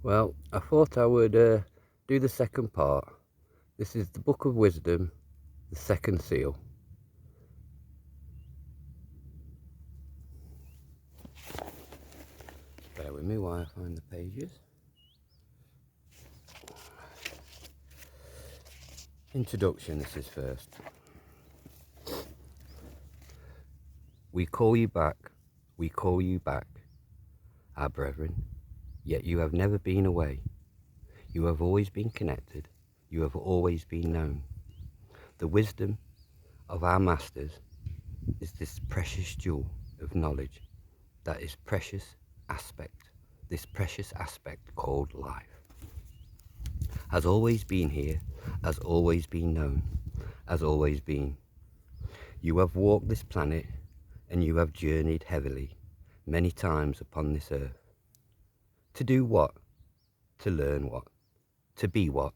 Well, I thought I would do the second part. This is the Book of Wisdom, the second seal. Bear with me while I find the pages. Introduction, this is first. We call you back, our brethren, yet you have never been away. You have always been connected, you have always been known. The wisdom of our masters is this precious jewel of knowledge, that is this precious aspect called life. Has always been here, has always been known, has always been. You have walked this planet and you have journeyed heavily many times upon this earth. To do what? To learn what? To be what?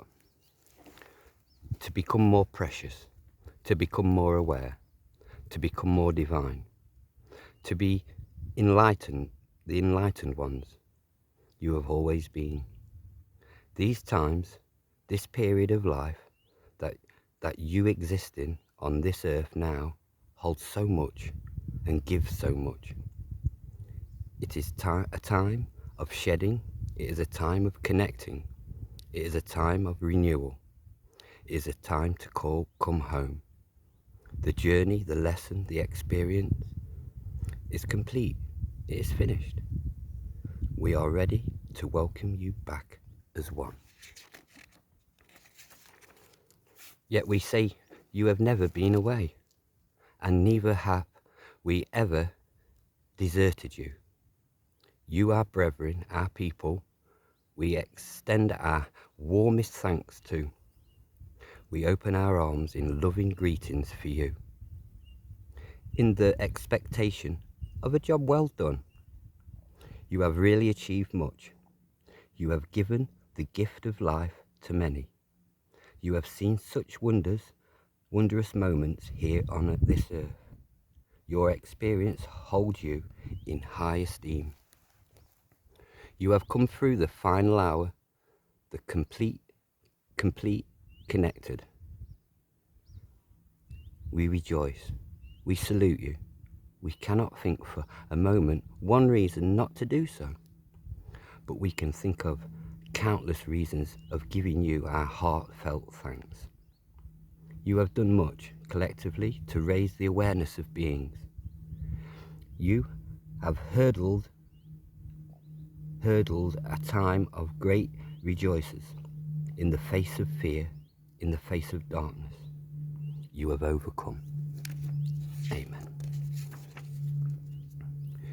To become more precious, to become more aware, to become more divine, to be enlightened, the enlightened ones. You have always been. These times, this period of life that you exist in on this earth now holds so much and gives so much. It is a time of shedding, it is a time of connecting, it is a time of renewal, it is a time to come home. The journey, the lesson, the experience is complete, it is finished. We are ready to welcome you back as one. Yet we say you have never been away, and neither have we ever deserted you. You, our brethren, our people, we extend our warmest thanks to. We open our arms in loving greetings for you, in the expectation of a job well done. You have really achieved much. You have given the gift of life to many. You have seen such wondrous moments here on this earth. Your experience holds you in high esteem. You have come through the final hour, the complete connected. We rejoice. We salute you. We cannot think for a moment one reason not to do so, but we can think of countless reasons of giving you our heartfelt thanks. You have done much collectively to raise the awareness of beings. You have hurdled a time of great rejoices in the face of fear, in the face of darkness. You have overcome. Amen.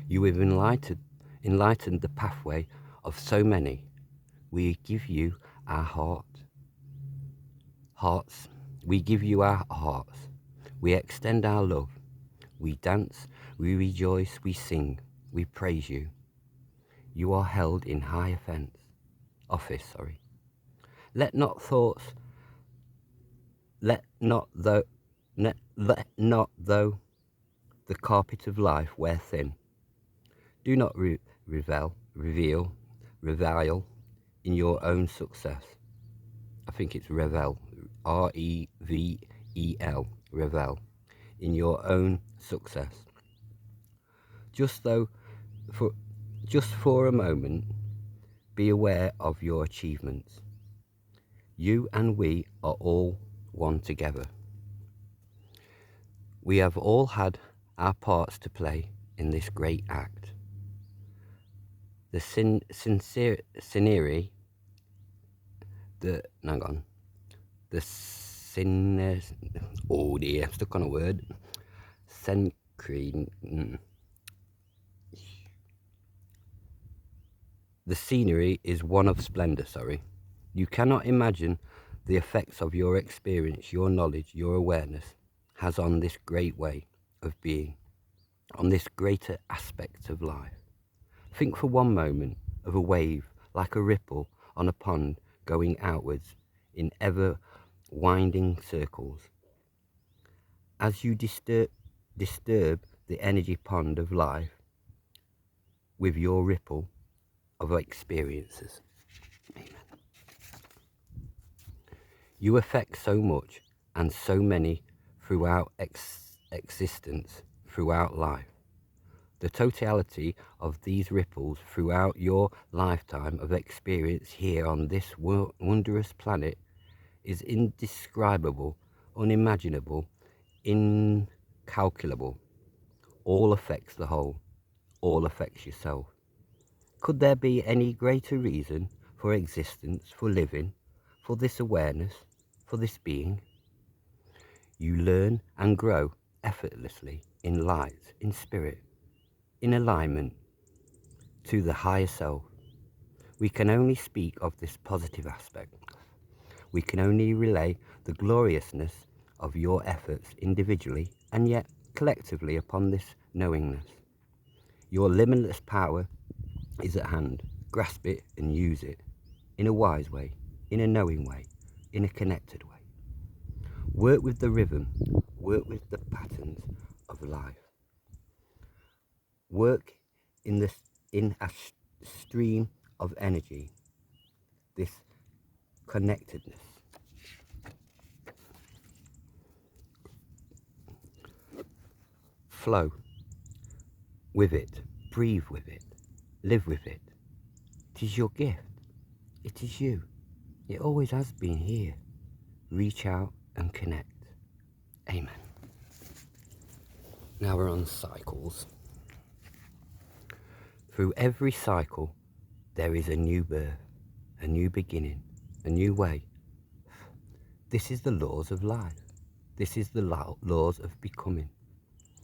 You have enlightened the pathway of so many. We give you our hearts. We give you our hearts. We extend our love. We dance, we rejoice, we sing, we praise you. You are held in high office. Let not though the carpet of life wear thin. Do not revile in your own success. I think it's revel, R-E-V-E-L, revel in your own success. Just for a moment, be aware of your achievements. You and we are all one together. We have all had our parts to play in this great act. The oh dear, I'm stuck on a word. The scenery is one of splendor, You cannot imagine the effects of your experience, your knowledge, your awareness has on this great way of being, on this greater aspect of life. Think for one moment of a wave like a ripple on a pond going outwards in ever winding circles. As you disturb the energy pond of life with your ripple of experiences. You affect so much and so many throughout existence, throughout life. The totality of these ripples throughout your lifetime of experience here on this wondrous planet is indescribable, unimaginable, incalculable. All affects the whole. All affects yourself. Could there be any greater reason for existence, for living, for this awareness, for this being? You learn and grow effortlessly in light, in spirit, in alignment to the higher self. We can only speak of this positive aspect. We can only relay the gloriousness of your efforts individually and yet collectively upon this knowingness. Your limitless power is at hand. Grasp it and use it in a wise way, in a knowing way, in a connected way. Work with the rhythm, work with the patterns of life. Work in a stream of energy, this connectedness. Flow with it, breathe with it, live with it. It is your gift. It is you. It always has been here. Reach out and connect. Amen. Now we're on cycles. Through every cycle, there is a new birth, a new beginning, a new way. This is the laws of life. This is the laws of becoming.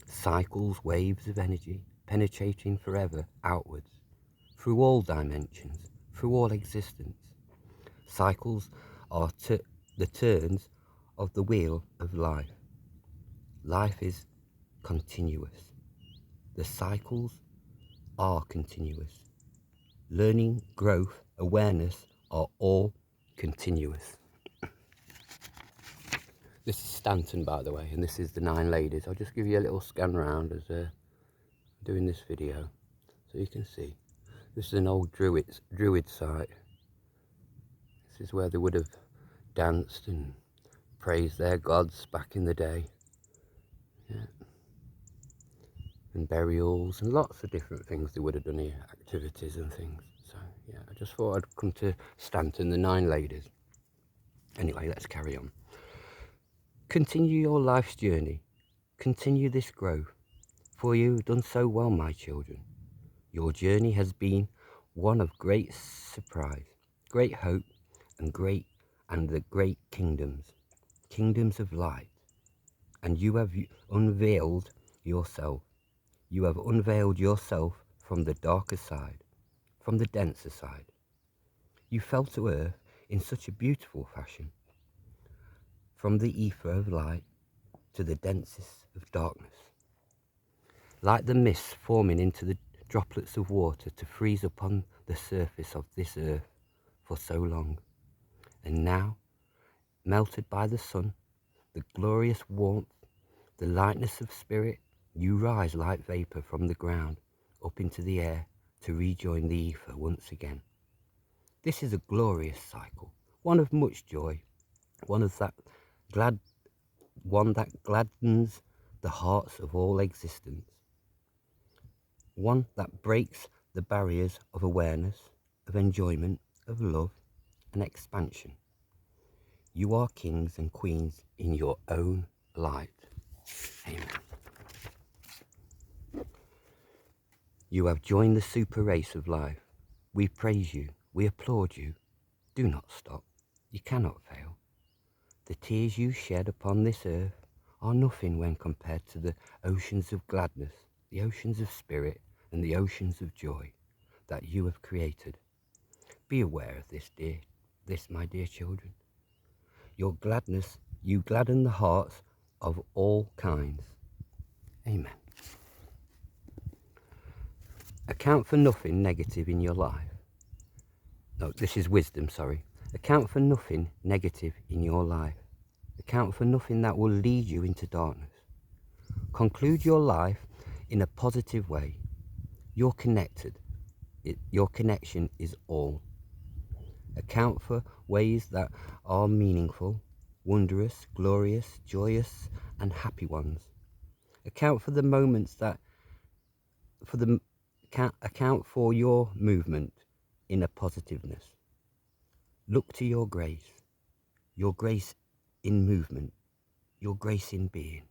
Cycles, waves of energy, penetrating forever outwards, through all dimensions, through all existence. Cycles are the turns of the wheel of life. Life is continuous. The cycles are continuous. Learning, growth, awareness are all continuous. This is Stanton, by the way, and this is the 9 Ladies. I'll just give you a little scan round as I'm doing this video so you can see. This is an old druid site. This is where they would have danced and praised their gods back in the day. Yeah. And burials and lots of different things they would have done here, activities and things. So yeah, I just thought I'd come to Stanton, the 9 Ladies. Anyway, let's carry on. Continue your life's journey. Continue this growth. For you have done so well, my children. Your journey has been one of great surprise, great hope, and the great kingdoms of light. And you have unveiled yourself. You have unveiled yourself from the darker side, from the denser side. You fell to earth in such a beautiful fashion, from the ether of light to the densest of darkness, like the mist forming into the droplets of water to freeze upon the surface of this earth for so long. And now, melted by the sun, the glorious warmth, the lightness of spirit, you rise like vapor from the ground up into the air to rejoin the ether once again. This is a glorious cycle, one of much joy, one that gladdens the hearts of all existence, one that breaks the barriers of awareness, of enjoyment, of love and expansion. You are kings and queens in your own light. Amen. You have joined the super race of life. We praise you. We applaud you. Do not stop. You cannot fail. The tears you shed upon this earth are nothing when compared to the oceans of gladness, the oceans of spirit, and the oceans of joy that you have created. Be aware of this, my dear children. Your gladness, you gladden the hearts of all kinds. Amen. Account for nothing negative in your life. No, this is wisdom, sorry. Account for nothing negative in your life. Account for nothing that will lead you into darkness. Conclude your life in a positive way. You're connected. Your connection is all. Account for ways that are meaningful, wondrous, glorious, joyous, and happy ones. Account for the moments that, account for your movement in a positiveness. Look to your grace in movement, your grace in being.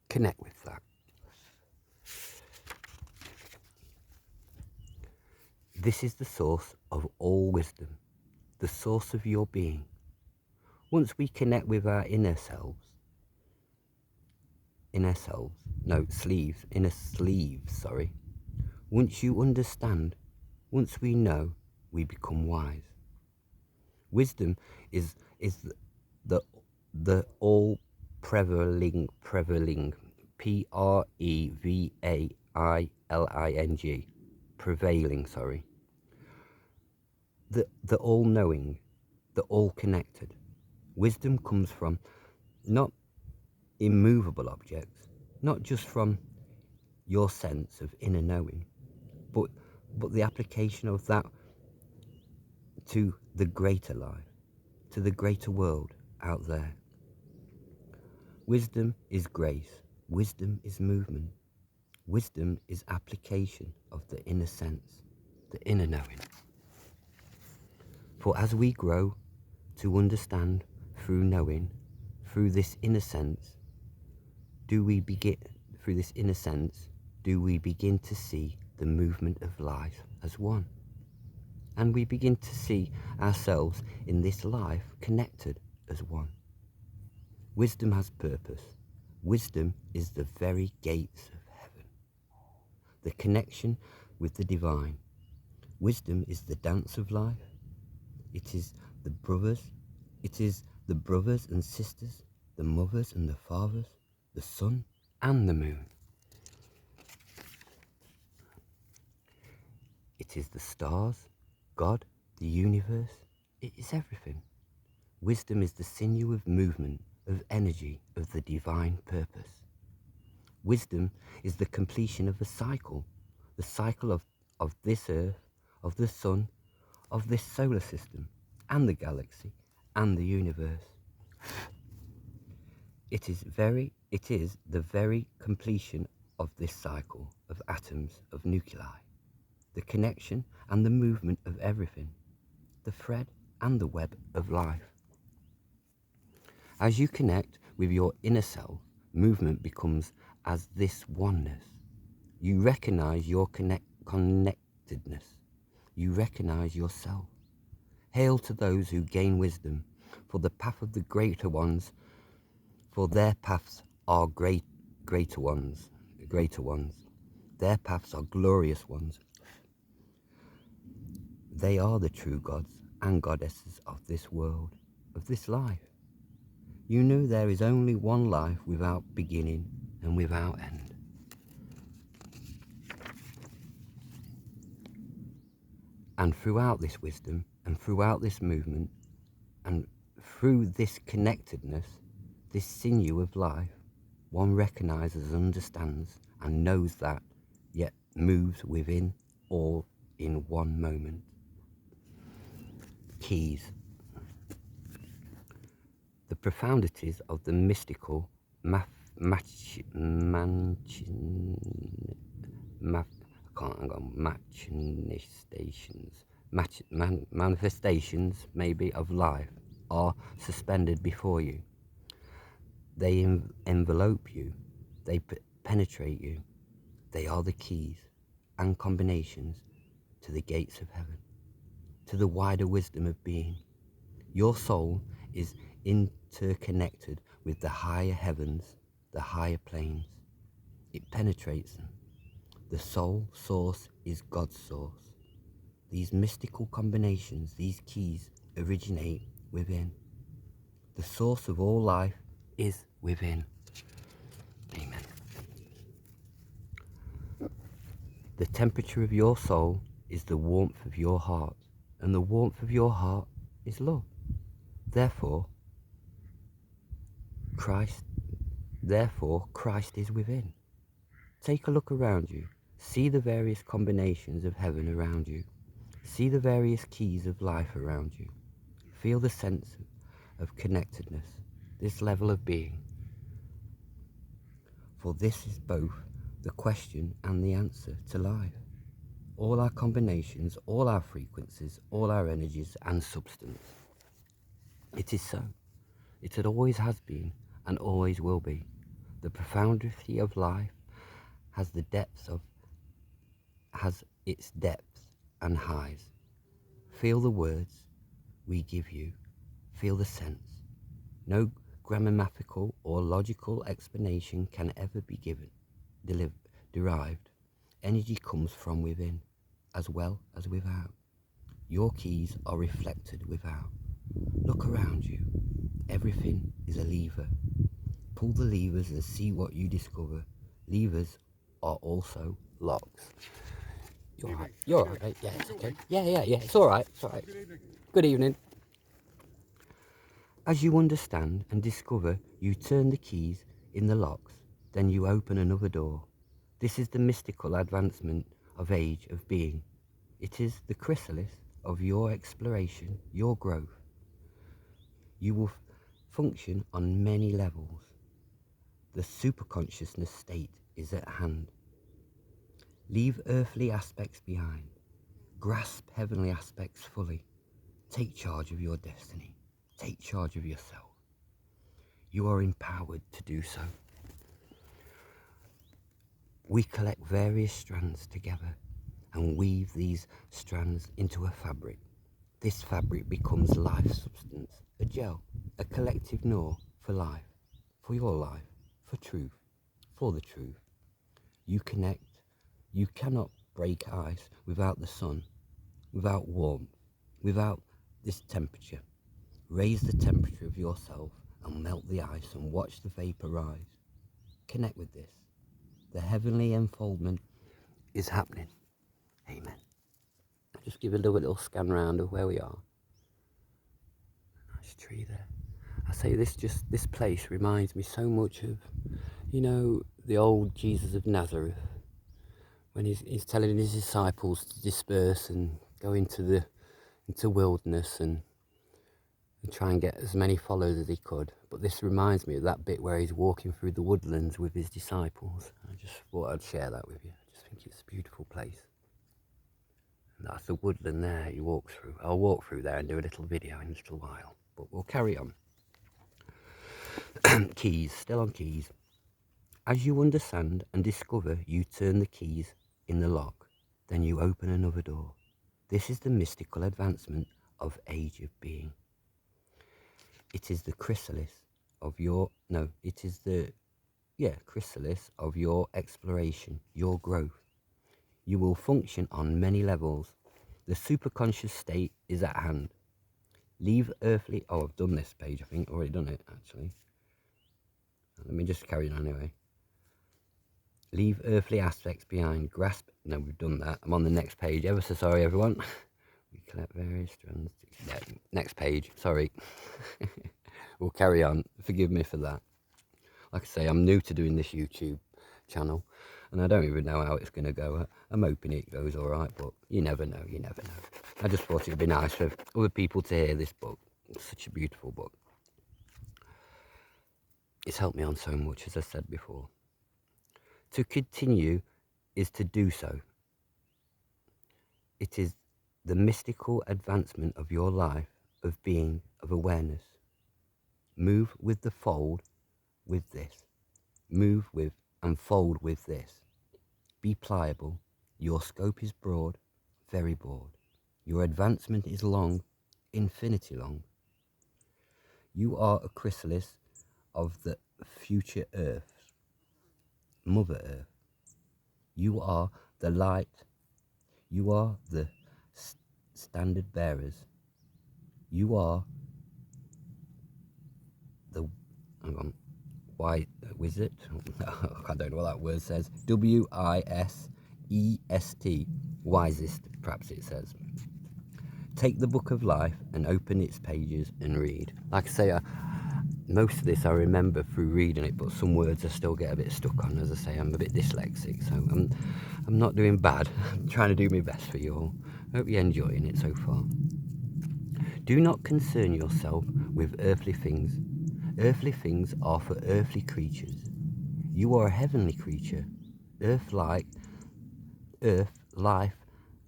Connect with that. This is the source of all wisdom, the source of your being. Once we connect with our inner sleeves, once you understand, once we know, we become wise. Wisdom is the all prevailing, prevailing, the all-knowing, the all-connected. Wisdom comes from not immovable objects, not just from your sense of inner knowing, but the application of that to the greater life, to the greater world out there. Wisdom is grace. Wisdom is movement. Wisdom is application of the inner sense, the inner knowing. For as we grow to understand through knowing, through this inner sense, do we begin to see the movement of life as one. And we begin to see ourselves in this life connected as one. Wisdom has purpose. Wisdom is the very gates of heaven, the connection with the divine. Wisdom is the dance of life. It is the brothers and sisters, the mothers and the fathers, the sun and the moon. It is the stars, God, the universe. It is everything. Wisdom is the sinew of movement, of energy, of the divine purpose. Wisdom is the completion of a cycle, the cycle of this earth, of the sun, of this solar system, and the galaxy, and the universe. It is the very completion of this cycle of atoms, of nuclei, the connection and the movement of everything, the thread and the web of life. As you connect with your inner self, movement becomes as this oneness. You recognize your connectedness. You recognize yourself. Hail to those who gain wisdom, for the path of the greater ones, for their paths are greater ones. Their paths are glorious ones. They are the true gods and goddesses of this world, of this life. You know there is only one life without beginning and without end. And throughout this wisdom, and throughout this movement, and through this connectedness, this sinew of life, one recognizes, understands, and knows that, yet moves within all in one moment. Keys. The profundities of the mystical manifestations maybe of life are suspended before you. They envelope you, they penetrate you. They are the keys and combinations to the gates of heaven, to the wider wisdom of being. Your soul is interconnected with the higher heavens, the higher planes. It penetrates them. The soul source is God's source. These mystical combinations, these keys, originate within. The source of all life is within. Amen. The temperature of your soul is the warmth of your heart, and the warmth of your heart is love. Therefore, Christ is within. Take a look around you. See the various combinations of heaven around you. See the various keys of life around you. Feel the sense of connectedness. this level of being. For this is both the question and the answer to life. All our combinations, all our frequencies, all our energies and substance. It is so. It always has been and always will be. The profundity of life has its depths and highs. Feel the words we give you. Feel the sense. No grammatical or logical explanation can ever be derived. Energy comes from within as well as without. Your keys are reflected without. Look around you. Everything is a lever. Pull the levers and see what you discover. Levers are also locks. You're all right. You're all right. Yeah, it's okay. Yeah. It's all right. It's all right. Good evening. As you understand and discover, you turn the keys in the locks, then you open another door. This is the mystical advancement of age of being. It is the chrysalis of your exploration, your growth. You will function on many levels. The superconsciousness state is at hand. Leave earthly aspects behind. Grasp heavenly aspects fully. Take charge of your destiny. Take charge of yourself. You are empowered to do so. We collect various strands together and weave these strands into a fabric. This fabric becomes life substance, a gel, a collective gnaw for life, for your life, for truth, for the truth. You connect. You cannot break ice without the sun, without warmth, without this temperature. Raise the temperature of yourself and melt the ice and watch the vapor rise. Connect with this. The heavenly unfoldment is happening. Amen. I'll just give a little scan round of where we are. Nice tree there. I say this place reminds me so much of, the old Jesus of Nazareth, when he's telling his disciples to disperse and go into wilderness and try and get as many followers as he could. But this reminds me of that bit where he's walking through the woodlands with his disciples. I just thought I'd share that with you. I just think it's a beautiful place. And that's the woodland there he walks through. I'll walk through there and do a little video in a little while, but we'll carry on. Keys, still on keys. As you understand and discover, you turn the keys in the lock, then you open another door. This is the mystical advancement of age of being. It is the chrysalis of your, chrysalis of your exploration, your growth. You will function on many levels. The superconscious state is at hand. Leave earthly, I've done this page, I think, already done it, actually. Let me just carry on anyway. Leave earthly aspects behind. Grasp, no, we've done that. I'm on the next page. Ever so sorry, everyone. We collect various strands. Yeah, next page, sorry. We'll carry on. Forgive me for that. Like I say, I'm new to doing this YouTube channel, and I don't even know how it's going to go. I'm hoping it goes all right, but you never know, you never know. I just thought it would be nice for other people to hear this book. It's such a beautiful book. It's helped me on so much, as I said before. To continue is to do so. It is the mystical advancement of your life, of being, of awareness. Move with the fold with this. Move with and fold with this. Be pliable. Your scope is broad, very broad. Your advancement is long, infinity long. You are a chrysalis of the future earth, Mother Earth. You are the light. You are the standard bearers. You are the, why was it? I don't know what that word says. W-I-S-E-S-T. Wisest, perhaps it says. Take the book of life and open its pages and read. Like I say, most of this I remember through reading it, but some words I still get a bit stuck on. As I say, I'm a bit dyslexic, so I'm not doing bad. I'm trying to do my best for you all. I hope you're enjoying it so far. Do not concern yourself with earthly things. Earthly things are for earthly creatures. You are a heavenly creature. Earth life,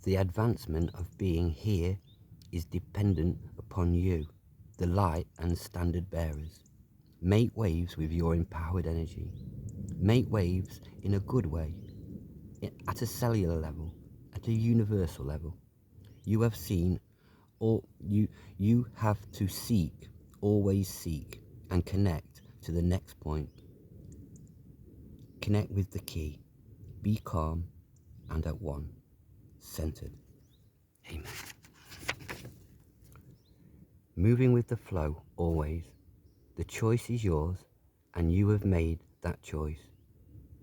the advancement of being here is dependent upon you, the light and standard bearers. Make waves with your empowered energy. Make waves in a good way, at a cellular level, at a universal level. You have seen, or you have to seek, always seek, and connect to the next point. Connect with the key. Be calm and at one, centered. Amen. Moving with the flow, always. The choice is yours, and you have made that choice.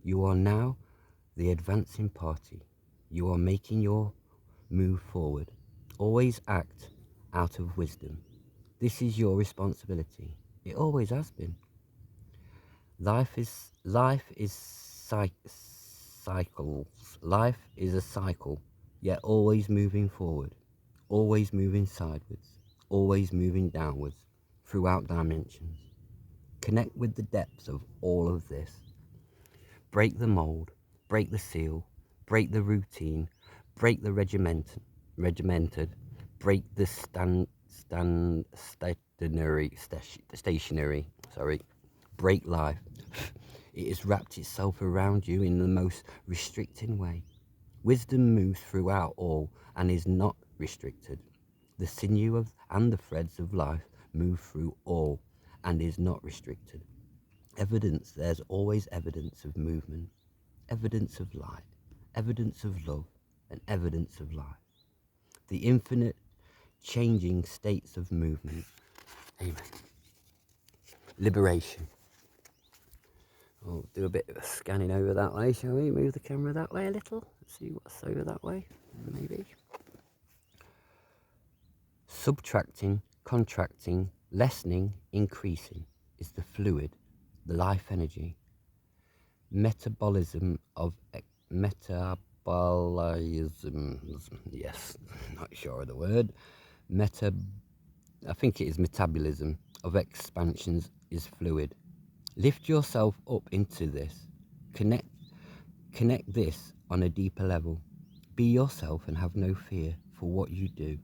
You are now the advancing party. You are making your move forward. Always act out of wisdom. This is your responsibility. It always has been. Life is cycles. Life is a cycle, yet always moving forward, always moving sideways, always moving downwards, throughout dimensions. Connect with the depths of all of this. Break the mold, break the seal, break the routine, break the regimented, break the stationary, break life. It has wrapped itself around you in the most restricting way. Wisdom moves throughout all and is not restricted. The sinew and the threads of life move through all and is not restricted. Evidence, there's always evidence of movement, evidence of light, evidence of love, and evidence of life. The infinite changing states of movement. Amen. Liberation. We'll do a bit of scanning over that way, shall we? Move the camera that way a little. See what's over that way, maybe. Subtracting, contracting, lessening, increasing is the fluid, the life energy. Metabolism, yes, not sure of the word. I think it is metabolism of expansions is fluid. Lift yourself up into this. Connect this on a deeper level. Be yourself and have no fear for what you do.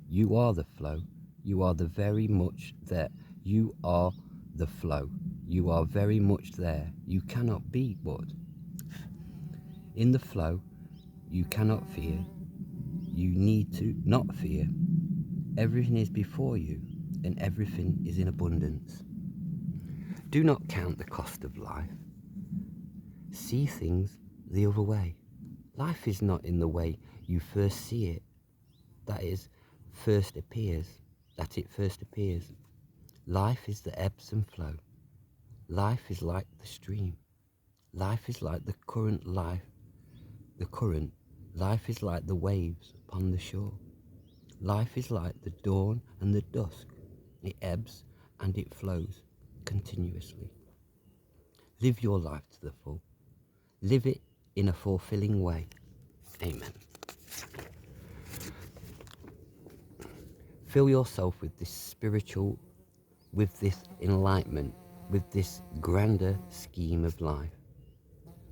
You are the flow. You are the very much there. You are the flow. You are very much there. You cannot be but. In the flow, you cannot fear. You need to not fear. Everything is before you and everything is in abundance. Do not count the cost of life. See things the other way. Life is not in the way you first see it. That it first appears. Life is the ebbs and flow. Life is like the stream. Life is like the current. Life is like the waves upon the shore. Life is like the dawn and the dusk. It ebbs and it flows continuously. Live your life to the full. Live it in a fulfilling way. Amen. Fill yourself with this spiritual, with this enlightenment, with this grander scheme of life.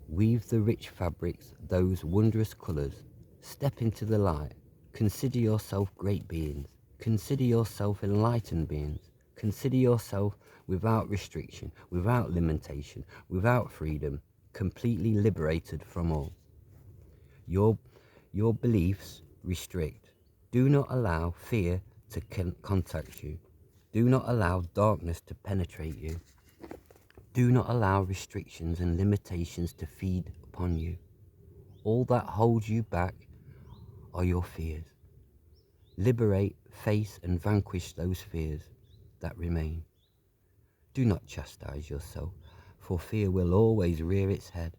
Weave the rich fabrics, those wondrous colours. Step into the light. Consider yourself great beings. Consider yourself enlightened beings. Consider yourself without restriction, without limitation, without freedom, completely liberated from all. Your beliefs restrict. Do not allow fear to contact you. Do not allow darkness to penetrate you. Do not allow restrictions and limitations to feed upon you. All that holds you back are your fears. Liberate, face and vanquish those fears that remain. Do not chastise yourself, for fear will always rear its head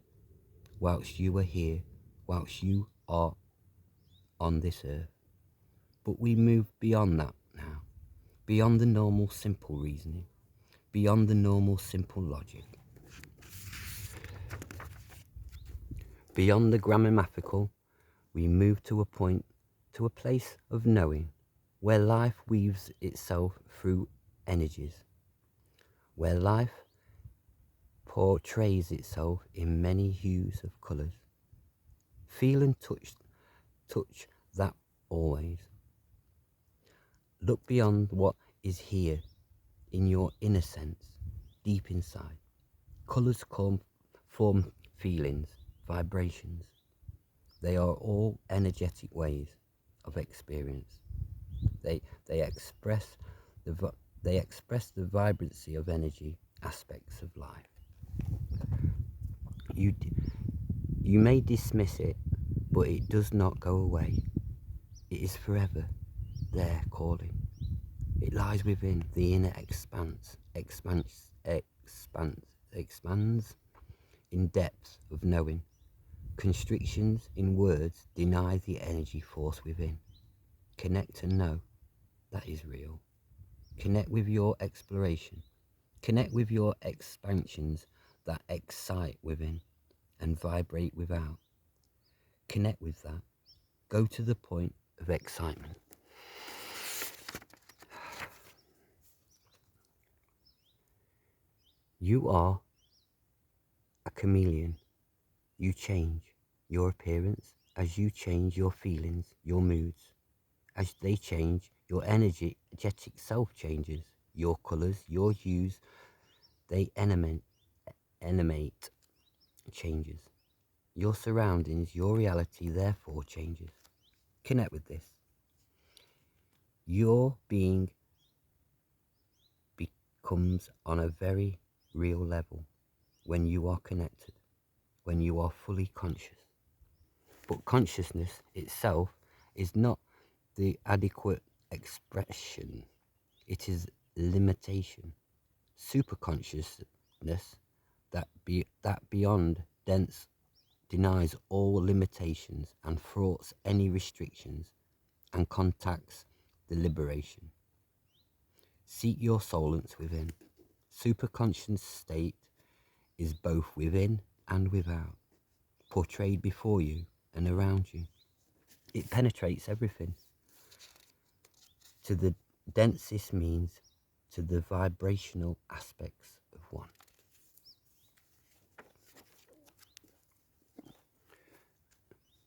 whilst you are here, whilst you are on this earth. But we move beyond that now, beyond the normal simple reasoning, beyond the normal simple logic, beyond the grammatical. We move to a point, to a place of knowing, where life weaves itself through energies. where life portrays itself in many hues of colours. Feel and touch that always. Look beyond what is here in your inner sense, deep inside. Colours form feelings, vibrations. They are all energetic ways of experience. They express the vibrancy of energy aspects of life. You may dismiss it, but it does not go away. It is forever there calling. It lies within the inner expands in depth of knowing. Constrictions in words deny the energy force within. Connect and know that is real. Connect with your exploration. Connect with your expansions that excite within and vibrate without. Connect with that. Go to the point of excitement. You are a chameleon. You change your appearance as you change your feelings, your moods. As they change, your energetic self changes. Your colours, your hues, they animate changes. Your surroundings, your reality therefore changes. Connect with this. Your being becomes on a very real level when you are connected, when you are fully conscious. But consciousness itself is not the adequate expression. It is limitation. Superconsciousness that beyond dense denies all limitations and thwarts any restrictions and contacts the liberation. Seek your solence within. Superconscious state is both within and without, portrayed before you and around you. It penetrates everything, to the densest means, to the vibrational aspects of one.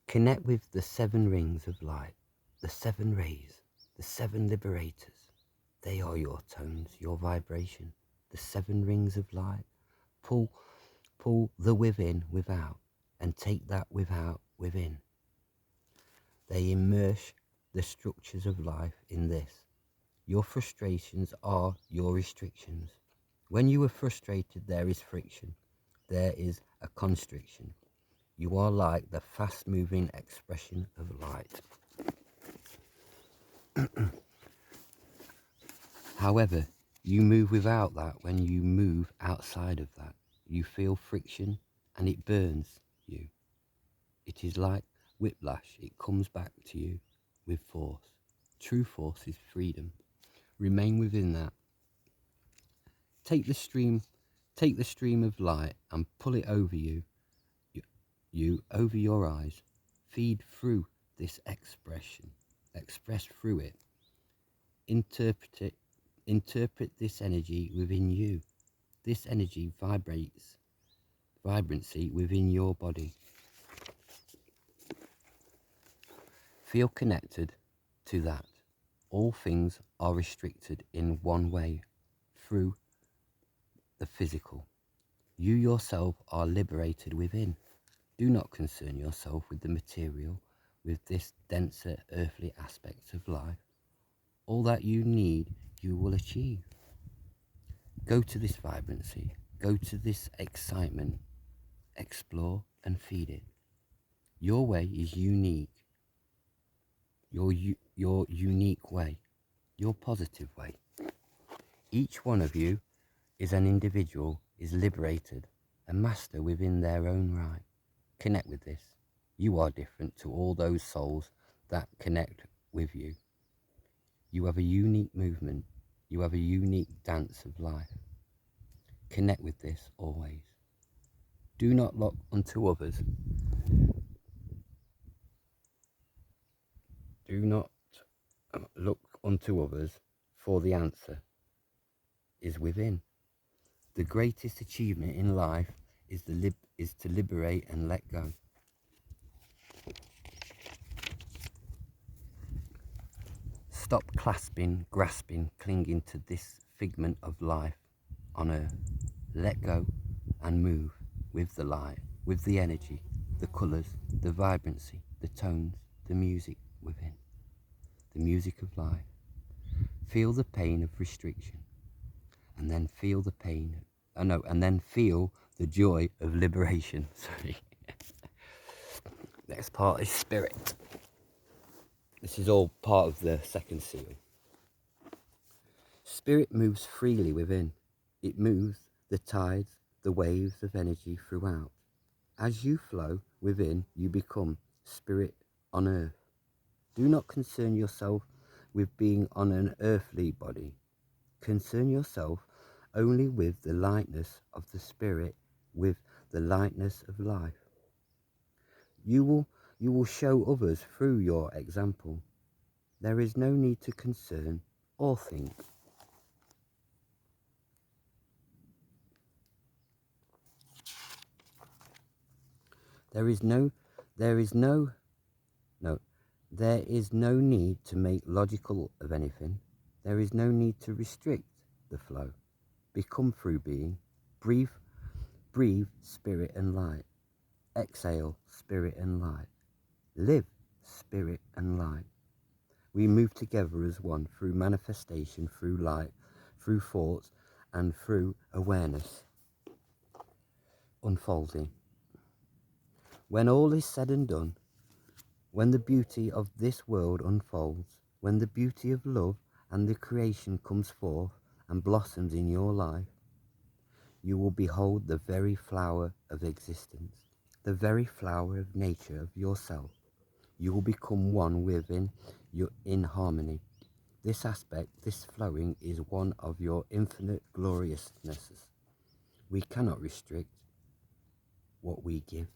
Connect with the 7 rings of light, the 7 rays, the 7 liberators. They are your tones, your vibration, the 7 rings of light. Pull the within without and take that without within. They immerse the structures of life in this. Your frustrations are your restrictions. When you are frustrated, there is friction. There is a constriction. You are like the fast-moving expression of light. However, you move without that. When you move outside of that, you feel friction and it burns you. It is like whiplash. It comes back to you with force. True force is freedom. Remain within that. Take the stream of light and pull it over you over your eyes. Feed through this expression. Express through it. Interpret this energy within you. This energy vibrancy within your body. Feel connected to that. All things are restricted in one way, through the physical. You yourself are liberated within. Do not concern yourself with the material, with this denser earthly aspect of life. All that you need, you will achieve. Go to this vibrancy. Go to this excitement. Explore and feed it. Your way is unique. Your unique way. Your positive way. Each one of you is an individual, is liberated, a master within their own right. Connect with this. You are different to all those souls that connect with you. You have a unique movement. You have a unique dance of life. Connect with this always. Do not look unto others. Do not look unto others, for the answer is within. The greatest achievement in life is to liberate and let go. Stop clasping, grasping, clinging to this figment of life on earth. Let go and move with the light, with the energy, the colours, the vibrancy, the tones, the music within. The music of life. Feel the pain of restriction, and then feel the pain, and then feel the joy of liberation. Sorry. Next part is spirit. This is all part of the second seal. Spirit moves freely within. It moves the tides, the waves of energy throughout. As you flow within, you become spirit on earth. Do not concern yourself with being on an earthly body. Concern yourself only with the lightness of the spirit, with the lightness of life. You will show others through your example. There is no need to concern or think. There is no need to make logical of anything. There is no need to restrict the flow. Become through being. Breathe spirit and light. Exhale spirit and light. Live spirit and light. We move together as one through manifestation, through light, through thoughts, and through awareness. Unfolding. When all is said and done, when the beauty of this world unfolds, when the beauty of love and the creation comes forth and blossoms in your life, you will behold the very flower of existence, the very flower of nature of yourself. You will become one within you in harmony. This aspect, this flowing, is one of your infinite gloriousnesses. We cannot restrict what we give.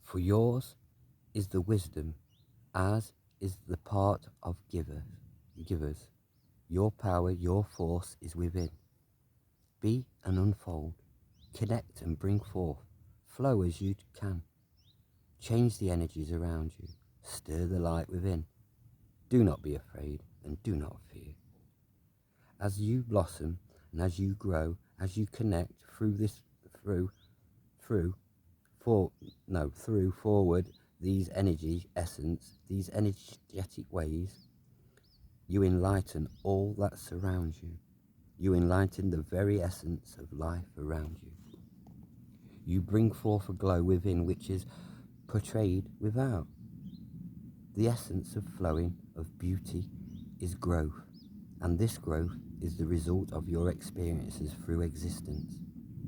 For yours is the wisdom, as is the part of givers. Your power, your force is within. Be and unfold. Connect and bring forth. Flow as you can. Change the energies around you. Stir the light within. Do not be afraid and do not fear. As you blossom and as you grow, as you connect forward these energy essence, these energetic ways, you enlighten all that surrounds you. You enlighten the very essence of life around you. You bring forth a glow within which is portrayed without. The essence of flowing, of beauty, is growth, and this growth is the result of your experiences through existence.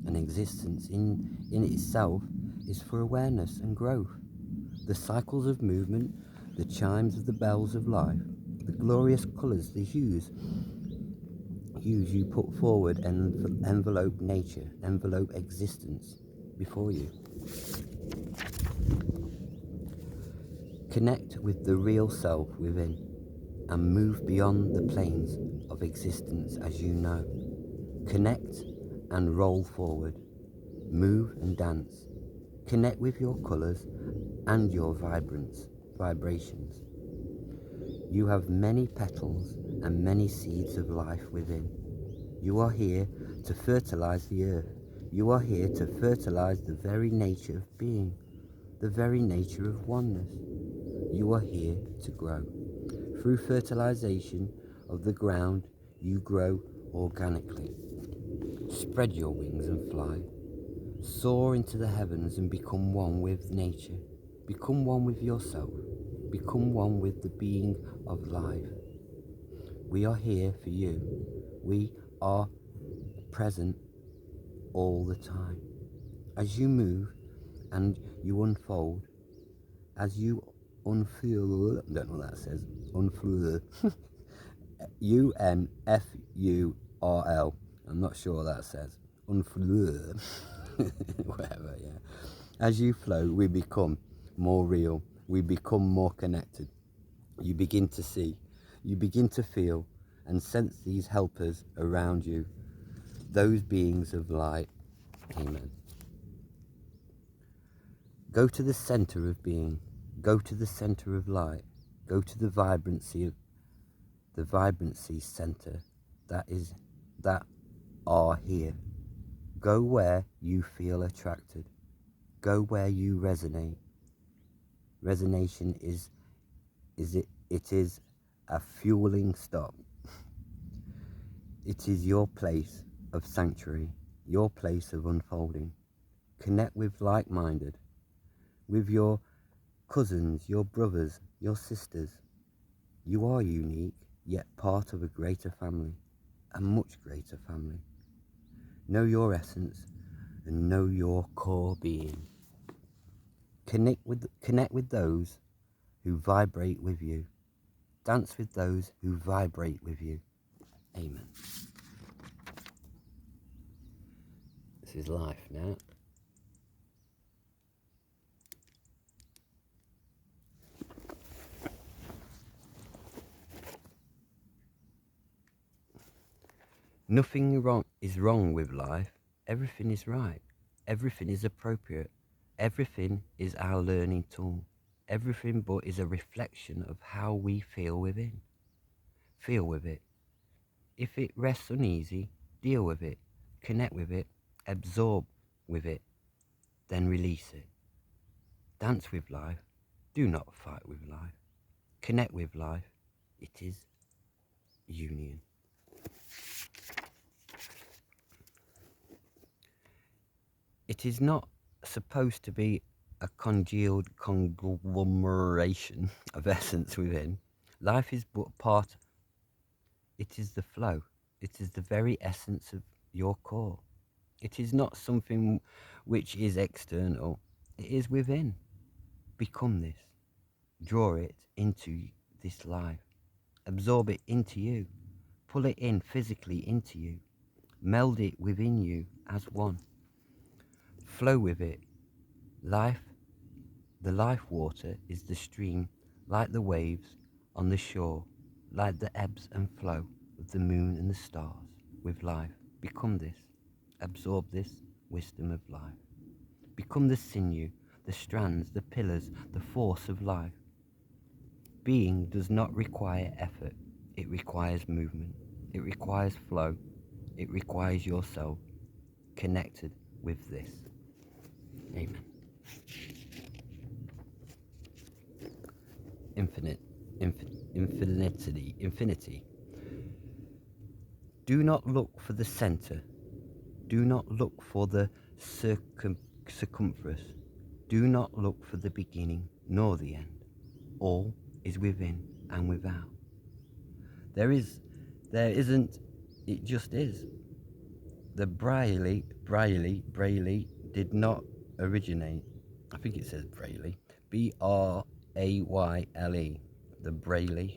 And existence in itself is for awareness and growth. The cycles of movement, the chimes of the bells of life, the glorious colours, the hues you put forward and envelope nature, envelope existence before you. Connect with the real self within and move beyond the planes of existence as you know. Connect and roll forward. Move and dance. Connect with your colours and your vibrations. You have many petals and many seeds of life within. You are here to fertilise the earth. You are here to fertilise the very nature of being, the very nature of oneness. You are here to grow. Through fertilisation of the ground, you grow organically. Spread your wings and fly. Soar into the heavens and become one with nature. Become one with yourself. Become one with the being of life. We are here for you. We are present all the time. As you move and you unfold, as you unfurl, I don't know what that says, unfurl, UNFURL, I'm not sure what that says, unfurl, whatever, yeah. As you flow, we become more real, we become more connected. You begin to see, you begin to feel, and sense these helpers around you, those beings of light. Amen. Go to the center of being. Go to the center of light. Go to the vibrancy center that are here. Go where you feel attracted. Go where you resonate. Resonation it is a fueling stop. It is your place of sanctuary, your place of unfolding. Connect with like-minded, with your cousins, your brothers, your sisters. You are unique, yet part of a greater family, a much greater family. Know your essence and know your core being. Connect with those who vibrate with you. Dance with those who vibrate with you. Amen. This is life now. Nothing is wrong with life. Everything is right. Everything is appropriate. Everything is our learning tool. Everything but is a reflection of how we feel within. Feel with it. If it rests uneasy, deal with it. Connect with it. Absorb with it. Then release it. Dance with life. Do not fight with life. Connect with life. It is union. It is not supposed to be a congealed conglomeration of essence within. Life is but part. It is the flow. It is the very essence of your core. It is not something which is external. It is within. Become this. Draw it into this life. Absorb it into you. Pull it in physically into you. Meld it within you as one. Flow with it. Life, the life water is the stream, like the waves on the shore, like the ebbs and flow of the moon and the stars. With life, become this. Absorb this wisdom of life. Become the sinew, the strands, the pillars, the force of life. Being does not require effort. It requires movement. It requires flow. It requires yourself connected with this. Amen. Infinity. Do not look for the center. Do not look for the circumference. Do not look for the beginning nor the end. All is within and without. There isn't, it just is. The Braille did not originate. I think it says Braille. Brayle. The Braille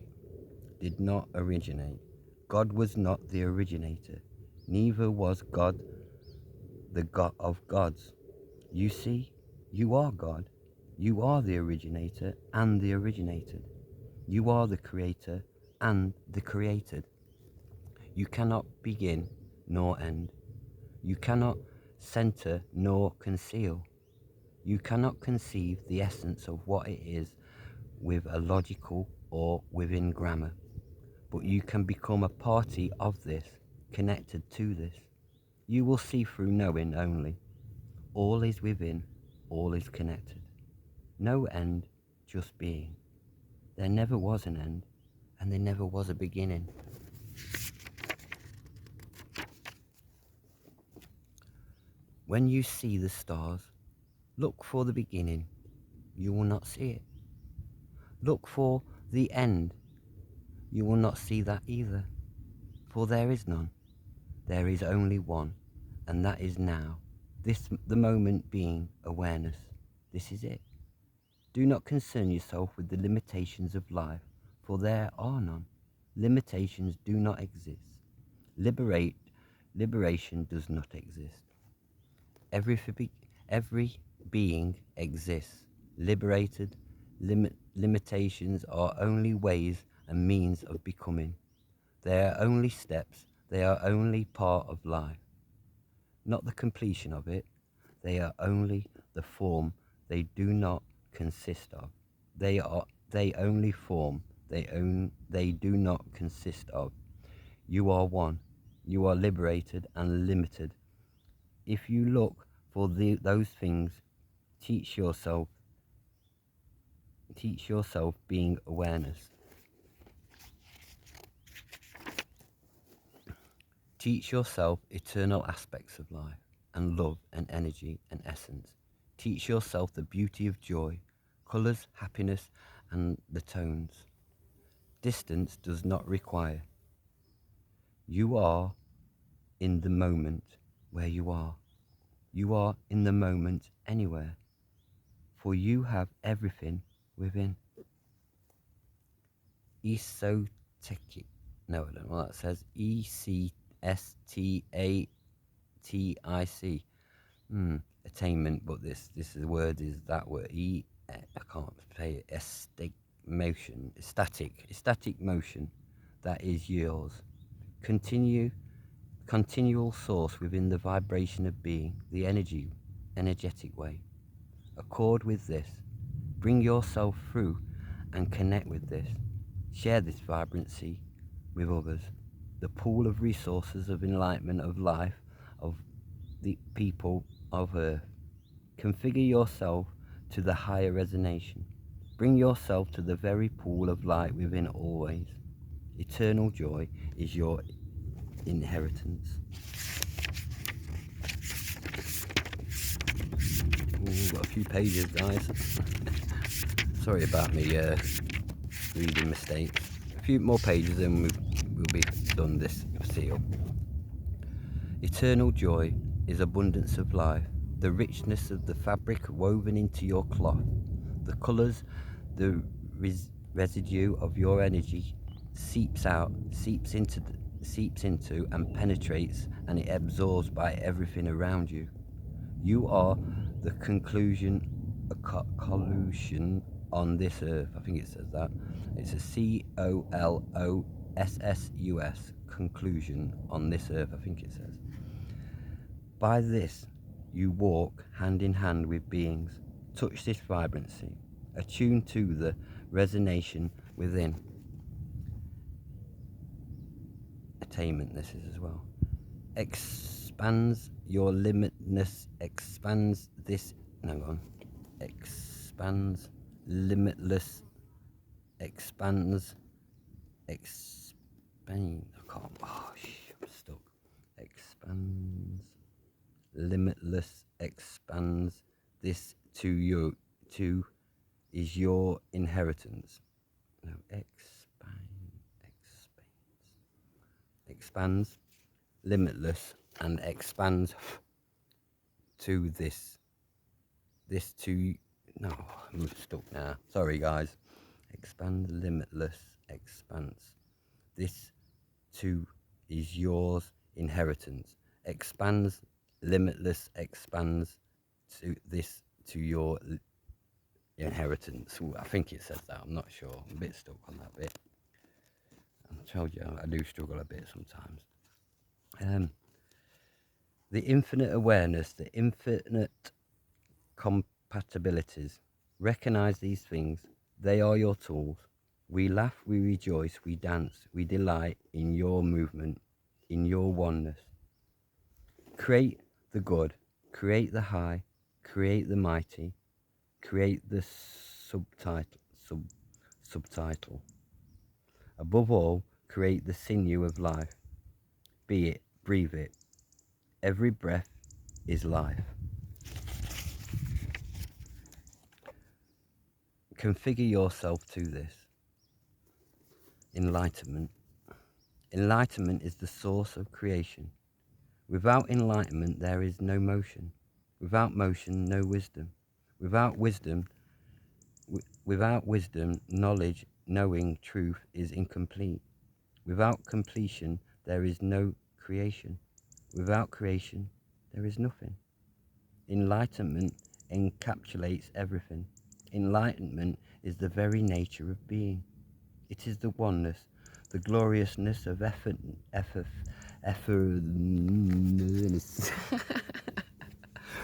did not originate. God was not the originator. Neither was God the God of gods. You see, you are God. You are the originator and the originated. You are the creator and the created. You cannot begin nor end. You cannot center nor conceal. You cannot conceive the essence of what it is with a logical or within grammar, but you can become a party of this, connected to this. You will see through knowing only. All is within, all is connected. No end, just being. There never was an end, and there never was a beginning. When you see the stars, look for the beginning. You will not see it. Look for the end. You will not see that either. For there is none. There is only one, and that is now. The moment being awareness. This is it. Do not concern yourself with the limitations of life, for there are none. Limitations do not exist. Liberation does not exist. Every being exists. Liberated. Limitations are only ways and means of becoming. They are only steps. They are only part of life, not the completion of it. They are only the form. They do not consist of. They only form. They do not consist of. You are one. You are liberated and limited. If you look for those things, teach yourself being awareness. Teach yourself eternal aspects of life and love and energy and essence. Teach yourself the beauty of joy, colours, happiness, and the tones. Distance does not require. You are in the moment where you are. You are in the moment anywhere, for you have everything within. Esoteric. No, I don't know what that says. ECSTATIC. Attainment, but this word is that word. I can't say it. Static motion. That is yours. Continual source within the vibration of being, the energetic way. Accord with this. Bring yourself through and connect with this. Share this vibrancy with others. The pool of resources of enlightenment of life of the people of Earth. Configure yourself to the higher resonation. Bring yourself to the very pool of light within always. Eternal joy is your inheritance. Ooh, got a few pages, guys. Sorry about me reading mistakes. A few more pages and we'll be done this seal. Eternal joy is abundance of life, the richness of the fabric woven into your cloth, the colours, the residue of your energy seeps into and penetrates, and it absorbs by everything around you. You are the collusion on this earth. I think it says that. It's a COLOSSUS, conclusion on this earth, I think it says. By this, you walk hand in hand with beings. Touch this vibrancy. Attune to the resonation within. Attainment, this is as well. Expands your limitness, expands this, hang on, expands, limitless, expand, I can't, I'm stuck. Expands, limitless, expands this to you, to is your inheritance. No, expands, limitless, and expands to this to, no, I'm stuck now, sorry guys. Expand, limitless, expanse, this too is yours inheritance. Expands, limitless, expands to this to your inheritance. Ooh, I think it says that, I'm not sure, I'm a bit stuck on that bit. I told you I do struggle a bit sometimes. The infinite awareness, the infinite compatibilities. Recognize these things. They are your tools. We laugh, we rejoice, we dance, we delight in your movement, in your oneness. Create the good, create the high, create the mighty, create the subtitle. Above all, create the sinew of life. Be it, breathe it. Every breath is life. Configure yourself to this. Enlightenment. Enlightenment is the source of creation. Without enlightenment, there is no motion. Without motion, no wisdom. Without wisdom, knowledge, knowing truth is incomplete. Without completion, there is no creation. Without creation, there is nothing. Enlightenment encapsulates everything. Enlightenment is the very nature of being. It is the oneness, the gloriousness of effort,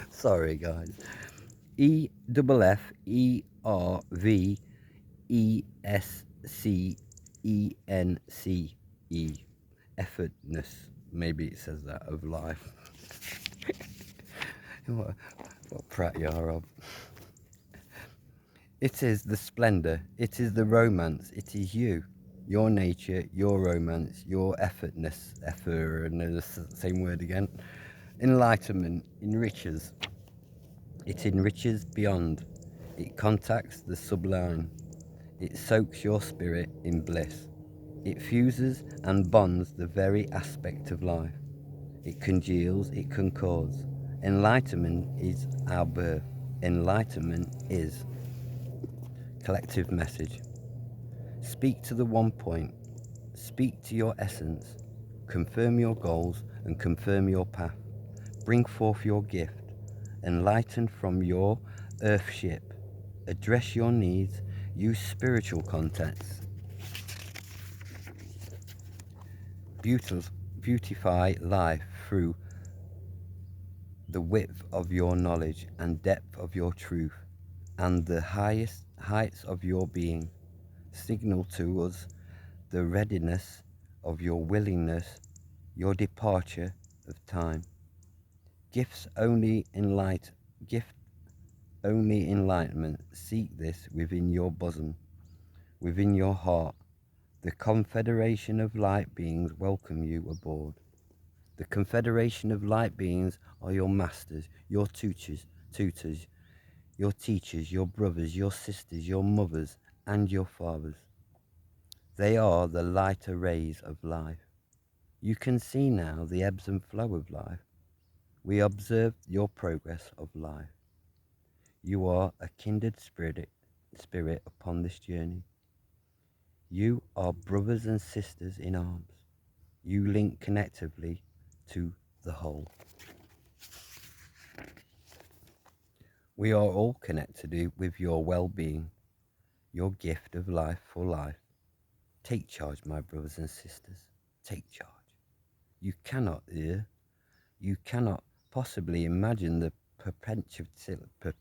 sorry guys, EFFERVESCENCE, effortness, maybe it says that, of life. what prat you are of. It is the splendor, it is the romance, it is you, your nature, your romance, your effortness, same word again. Enlightenment enriches, it enriches beyond, it contacts the sublime, it soaks your spirit in bliss, it fuses and bonds the very aspect of life, it congeals, it concords. Enlightenment is our birth, enlightenment is. Collective message. Speak to the one point. Speak to your essence. Confirm your goals and confirm your path. Bring forth your gift. Enlighten from your earth ship. Address your needs. Use spiritual contacts. Beautify life through the width of your knowledge and depth of your truth and the highest heights of your being. Signal to us the readiness of your willingness, your departure of time. Gift only enlightenment. Seek this within your bosom, within your heart. The Confederation of Light Beings welcome you aboard. The Confederation of Light Beings are your masters, your tutors, your teachers, your brothers, your sisters, your mothers, and your fathers. They are the lighter rays of life. You can see now the ebbs and flow of life. We observe your progress of life. You are a kindred spirit upon this journey. You are brothers and sisters in arms. You link connectively to the whole. We are all connected with your well-being, your gift of life for life. Take charge, my brothers and sisters. Take charge. You cannot possibly imagine the propensity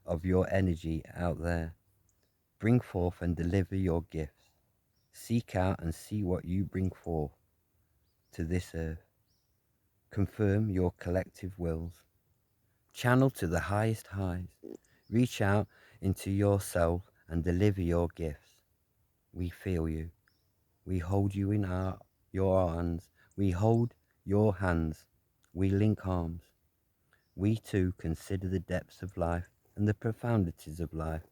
of your energy out there. Bring forth and deliver your gifts. Seek out and see what you bring forth to this earth. Confirm your collective wills. Channel to the highest highs. Reach out into yourself and deliver your gifts. We feel you. We hold you in your hands. We hold your hands. We link arms. We too consider the depths of life and the profundities of life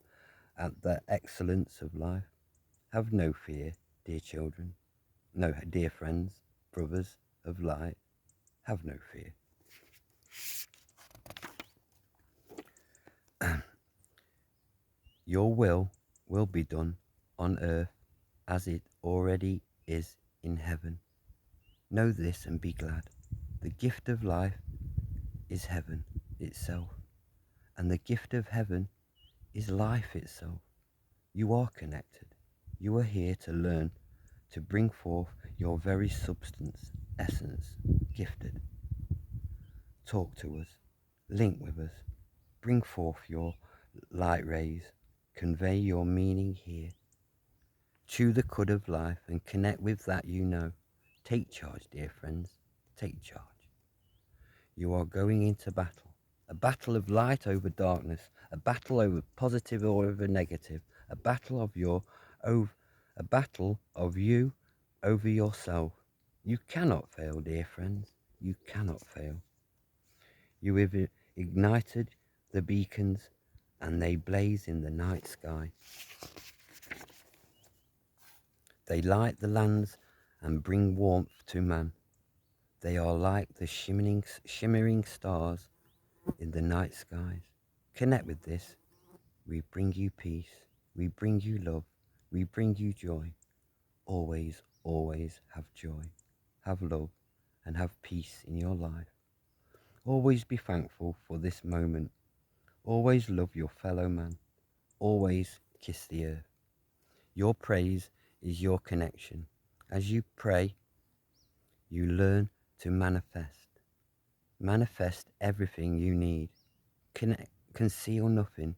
and the excellence of life. Have no fear, dear children. No, dear friends, brothers of light. Have no fear. Your will be done on earth as it already is in heaven. Know this and be glad. The gift of life is heaven itself, and the gift of heaven is life itself. You are connected. You are here to learn, to bring forth your very substance, essence, gifted. Talk to us, link with us, bring forth your light rays, convey your meaning here. Chew the cud of life and connect with that you know. Take charge, dear friends, take charge. You are going into battle, a battle of light over darkness, a battle over positive or over negative, a battle of you over yourself. You cannot fail, dear friends, you cannot fail. You have ignited the beacons and they blaze in the night sky. They light the lands and bring warmth to man. They are like the shimmering stars in the night skies. Connect with this. We bring you peace. We bring you love. We bring you joy. Always, always have joy, have love, and have peace in your life. Always be thankful for this moment. Always love your fellow man. Always kiss the earth. Your praise is your connection. As you pray, you learn to manifest everything you need. Conceal nothing.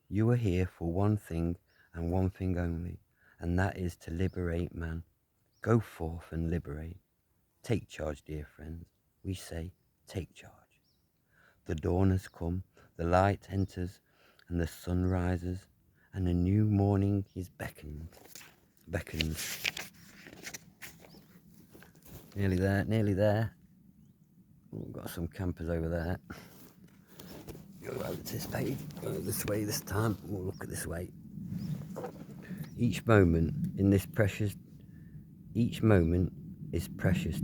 You are here for one thing and one thing only, and that is to liberate man. Go forth and liberate. Take charge, dear friends. We say, take charge. The dawn has come, the light enters, and the sun rises, and a new morning is beckons. Nearly there. We've got some campers over there. Go over to this page, go this way this time, we'll look at this way. Each moment is precious,